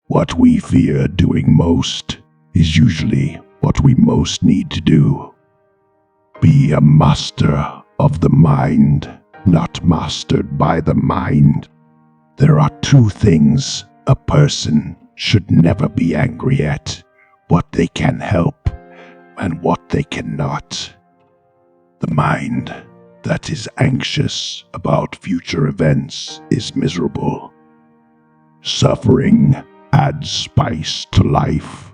What we fear doing most is usually what we most need to do. Be a master of the mind, not mastered by the mind. There are two things a person should never be angry at: what they can help and what they cannot. The mind that is anxious about future events is miserable. Suffering adds spice to life.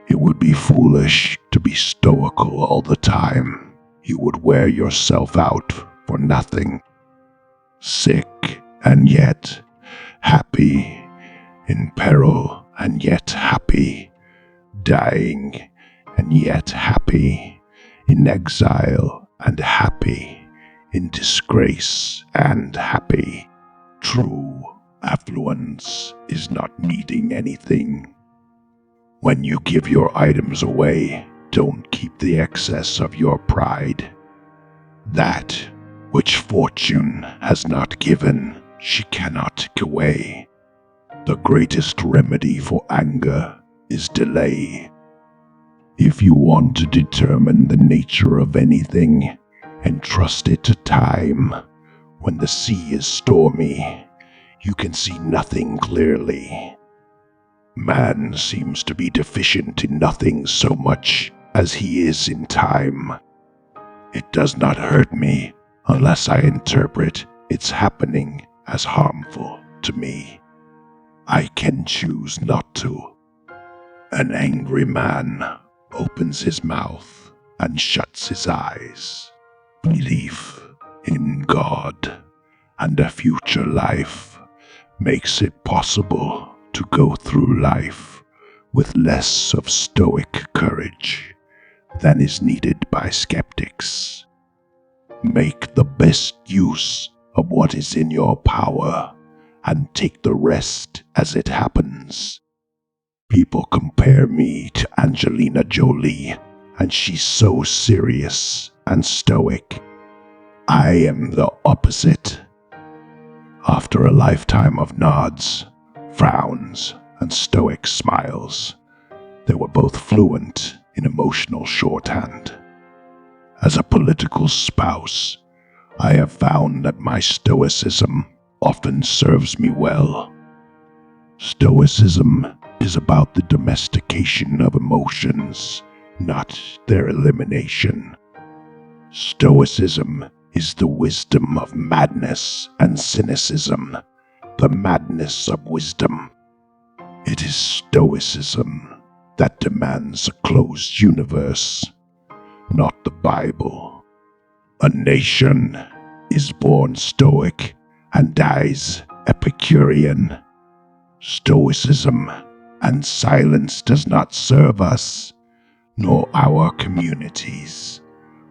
It would be foolish to be stoical all the time. You would wear yourself out for nothing. Sick and yet happy, in peril and yet happy, dying and yet happy, in exile and happy, in disgrace and happy. True affluence is not needing anything. When you give your items away, don't keep the excess of your pride. That which fortune has not given, she cannot take away. The greatest remedy for anger is delay. If you want to determine the nature of anything, entrust it to time. When the sea is stormy, you can see nothing clearly. Man seems to be deficient in nothing so much as he is in time. It does not hurt me unless I interpret its happening as harmful to me. I can choose not to. An angry man opens his mouth and shuts his eyes. Belief in God and a future life makes it possible to go through life with less of stoic courage than is needed by skeptics. Make the best use of what is in your power and take the rest as it happens. People compare me to Angelina Jolie, and she's so serious and stoic. I am the opposite. After a lifetime of nods, frowns, and stoic smiles, they were both fluent in emotional shorthand. As a political spouse, I have found that my stoicism often serves me well. Stoicism is about the domestication of emotions, not their elimination. Stoicism is the wisdom of madness and cynicism, the madness of wisdom. It is Stoicism that demands a closed universe, not the Bible. A nation is born Stoic and dies Epicurean. Stoicism and silence does not serve us, nor our communities,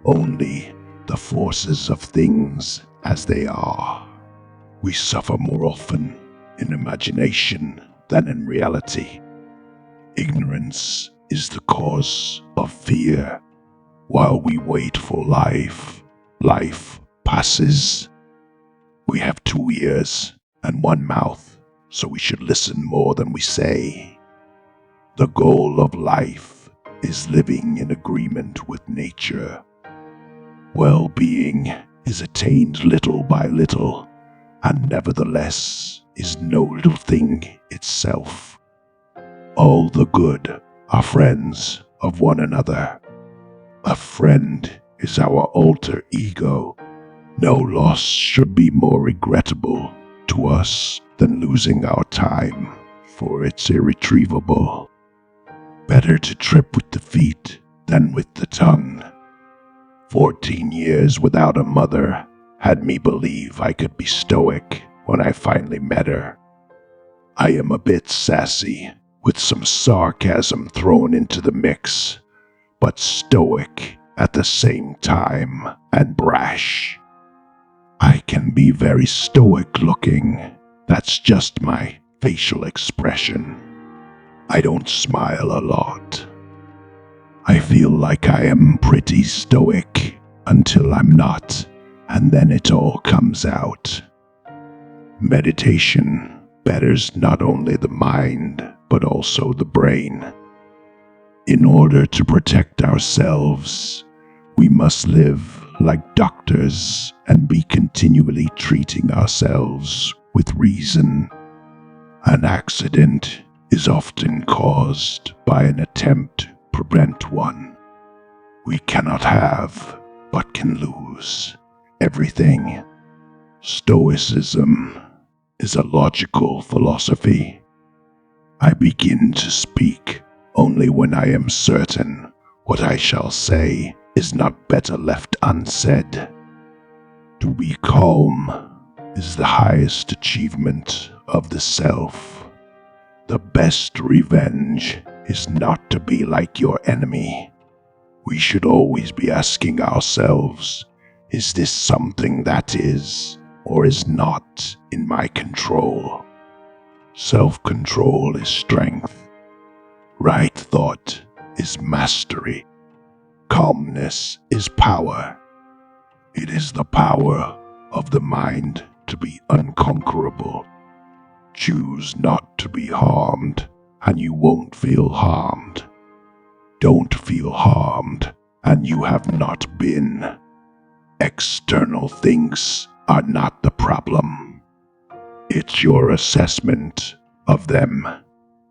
only the forces of things as they are. We suffer more often in imagination than in reality. Ignorance is the cause of fear. While we wait for life, life passes. We have 2 ears and 1 mouth, so we should listen more than we say. The goal of life is living in agreement with nature. Well-being is attained little by little, and nevertheless is no little thing itself. All the good are friends of one another. A friend is our alter ego. No loss should be more regrettable to us than losing our time, for it's irretrievable. Better to trip with the feet than with the tongue. 14 years without a mother had me believe I could be stoic when I finally met her. I am a bit sassy, with some sarcasm thrown into the mix, but stoic at the same time and brash. I can be very stoic looking. That's just my facial expression. I don't smile a lot. I feel like I am pretty stoic until I'm not, and then it all comes out. Meditation betters not only the mind, but also the brain. In order to protect ourselves, we must live like doctors and be continually treating ourselves with reason. An accident is often caused by an attempt to prevent one. We cannot have, but can lose, everything. Stoicism is a logical philosophy. I begin to speak only when I am certain what I shall say is not better left unsaid. To be calm is the highest achievement of the self. The best revenge is not to be like your enemy. We should always be asking ourselves, is this something that is or is not in my control? Self-control is strength. Right thought is mastery. Calmness is power. It is the power of the mind to be unconquerable. Choose not to be harmed, and you won't feel harmed. Don't feel harmed, and you have not been. External things are not the problem. It's your assessment of them,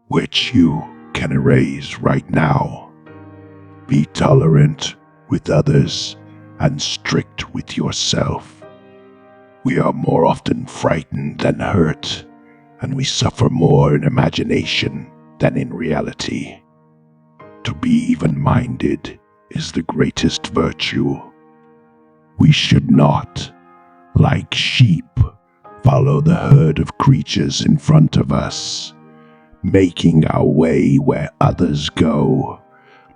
which you can erase right now. Be tolerant with others and strict with yourself. We are more often frightened than hurt, and we suffer more in imagination than in reality. To be even-minded is the greatest virtue. We should not, like sheep, follow the herd of creatures in front of us, making our way where others go,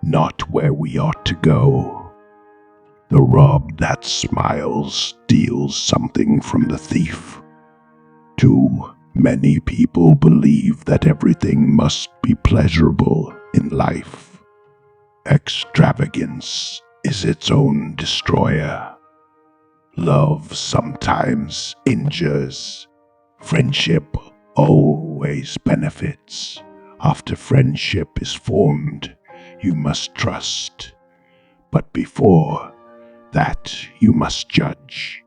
not where we ought to go. The rob that smiles steals something from the thief. Too many people believe that everything must be pleasurable in life. Extravagance is its own destroyer. Love sometimes injures. Friendship always benefits. After friendship is formed, you must trust. But before that, you must judge.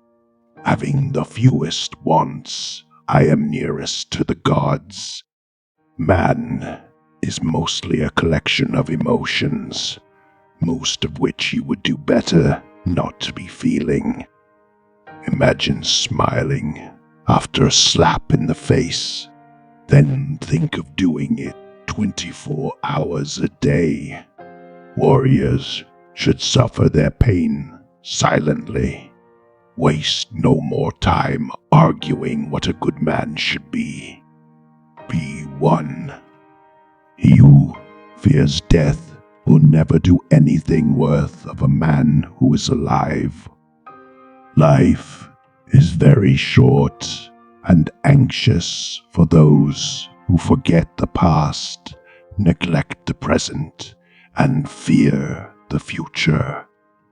Having the fewest wants, I am nearest to the gods. Man is mostly a collection of emotions, most of which you would do better not to be feeling. Imagine smiling after a slap in the face, then think of doing it 24 hours a day. Warriors should suffer their pain silently. Waste no more time arguing what a good man should be. Be one. He who fears death will never do anything worth of a man who is alive. Life is very short and anxious for those who forget the past, neglect the present, and fear the future.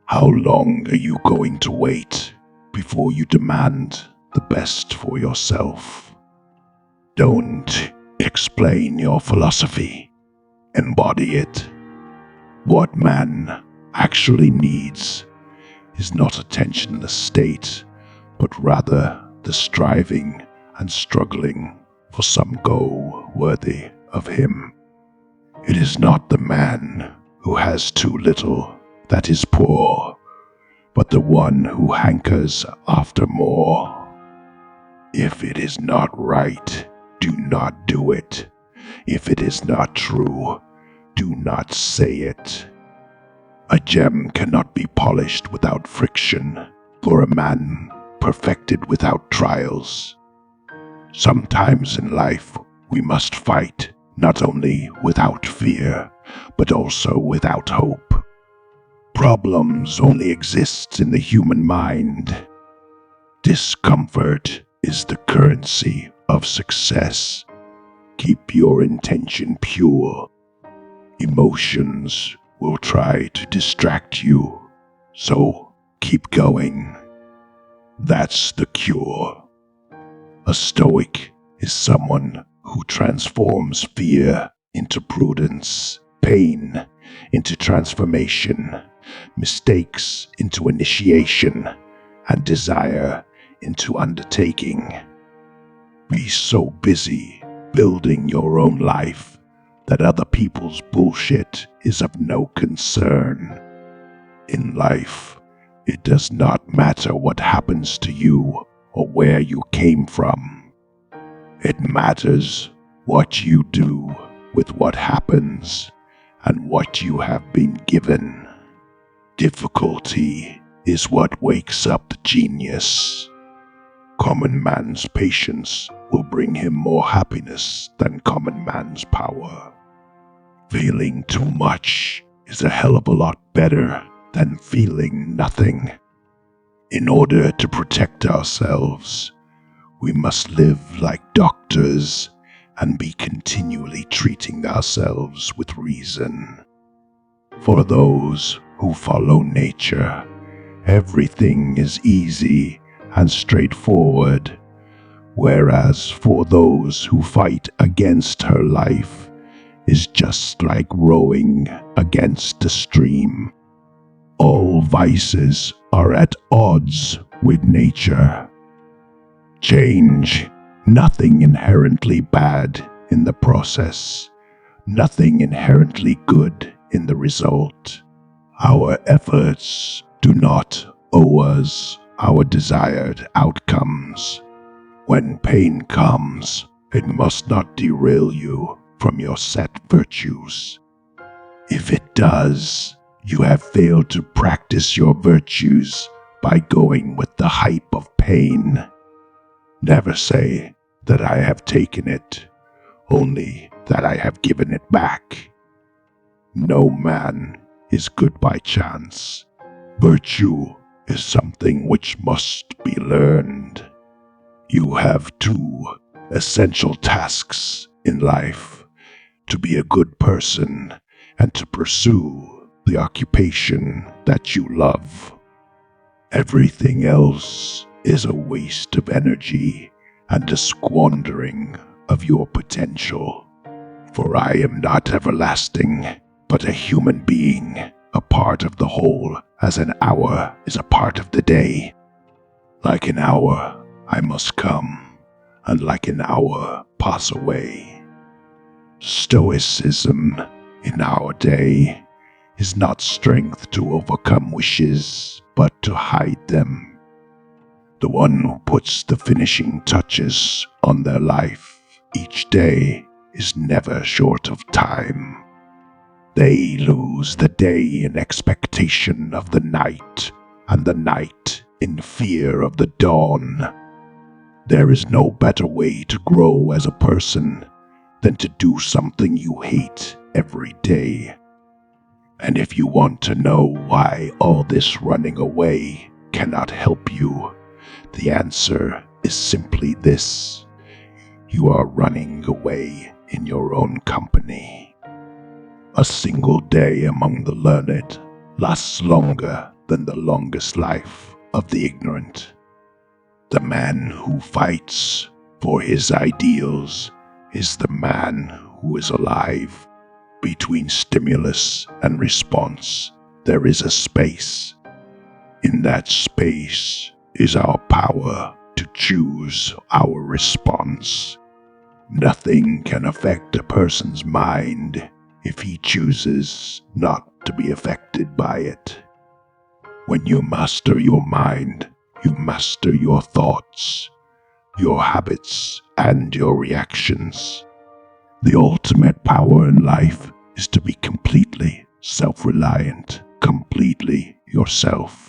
How long are you going to wait before you demand the best for yourself? Don't explain your philosophy. Embody it. What man actually needs is not attentionless state, but rather the striving and struggling for some goal worthy of him. It is not the man who has too little that is poor, but the one who hankers after more. If it is not right, do not do it. If it is not true, do not say it. A gem cannot be polished without friction, or a man perfected without trials. Sometimes in life we must fight not only without fear, but also without hope. Problems only exist in the human mind. Discomfort is the currency of success. Keep your intention pure. Emotions will try to distract you, so keep going. That's the cure. A Stoic is someone who transforms fear into prudence, pain into transformation, mistakes into initiation, and desire into undertaking. Be so busy building your own life that other people's bullshit is of no concern. In life, it does not matter what happens to you or where you came from. It matters what you do with what happens and what you have been given. Difficulty is what wakes up the genius. Common man's patience will bring him more happiness than common man's power. Feeling too much is a hell of a lot better than feeling nothing. In order to protect ourselves, we must live like doctors and be continually treating ourselves with reason. For those who follow nature, everything is easy and straightforward, whereas for those who fight against her life is just like rowing against a stream. All vices are at odds with nature. Change, nothing inherently bad in the process, nothing inherently good in the result. Our efforts do not owe us our desired outcomes. When pain comes, it must not derail you from your set virtues. If it does, you have failed to practice your virtues by going with the hype of pain. Never say that I have taken it, only that I have given it back. No man is good by chance. Virtue is something which must be learned. You have two essential tasks in life: to be a good person and to pursue the occupation that you love. Everything else is a waste of energy and a squandering of your potential. For I am not everlasting, but a human being, a part of the whole, as an hour is a part of the day. Like an hour, I must come, and like an hour, pass away. Stoicism in our day is not strength to overcome wishes, but to hide them. The one who puts the finishing touches on their life each day is never short of time. They lose the day in expectation of the night, and the night in fear of the dawn. There is no better way to grow as a person than to do something you hate every day. And if you want to know why all this running away cannot help you, the answer is simply this: you are running away in your own company. A single day among the learned lasts longer than the longest life of the ignorant. The man who fights for his ideals is the man who is alive. Between stimulus and response, there is a space. In that space is our power to choose our response. Nothing can affect a person's mind if he chooses not to be affected by it. When you master your mind, you master your thoughts, your habits, and your reactions. The ultimate power in life is to be completely self-reliant, completely yourself.